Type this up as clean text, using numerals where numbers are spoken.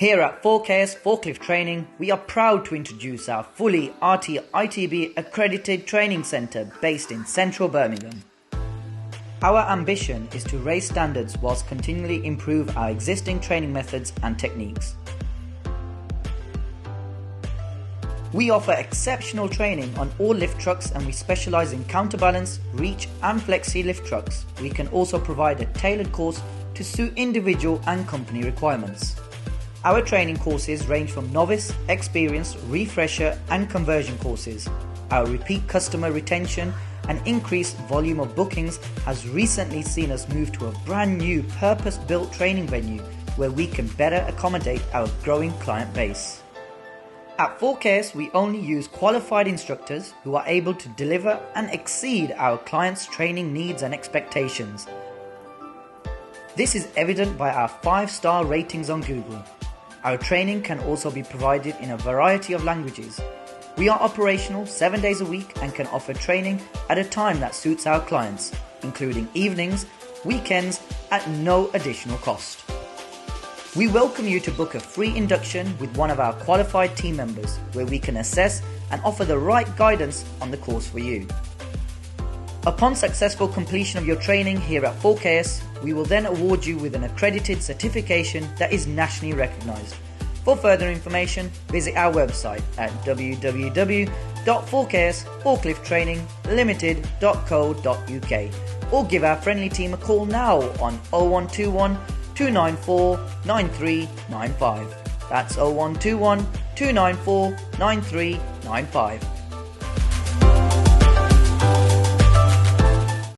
Here at 4KS Forklift Training, we are proud to introduce our fully RTITB accredited training centre based in central Birmingham. Our ambition is to raise standards whilst continually improve our existing training methods and techniques. We offer exceptional training on all lift trucks and we specialise in counterbalance, reach and flexi lift trucks. We can also provide a tailored course to suit individual and company requirements. Our training courses range from novice, experience, refresher and conversion courses. Our repeat customer retention and increased volume of bookings has recently seen us move to a brand new purpose-built training venue where we can better accommodate our growing client base. At 4KS, we only use qualified instructors who are able to deliver and exceed our clients' training needs and expectations. This is evident by our 5-star ratings on Google. Our training can also be provided in a variety of languages. We are operational 7 days a week and can offer training at a time that suits our clients, including evenings, weekends at no additional cost. We welcome you to book a free induction with one of our qualified team members where we can assess and offer the right guidance on the course for you. Upon successful completion of your training here at 4KS, we will then award you with an accredited certification that is nationally recognised. For further information, visit our website at www.4ksforklifttraininglimited.co.uk or give our friendly team a call now on 0121 294 9395. That's 0121 294 9395.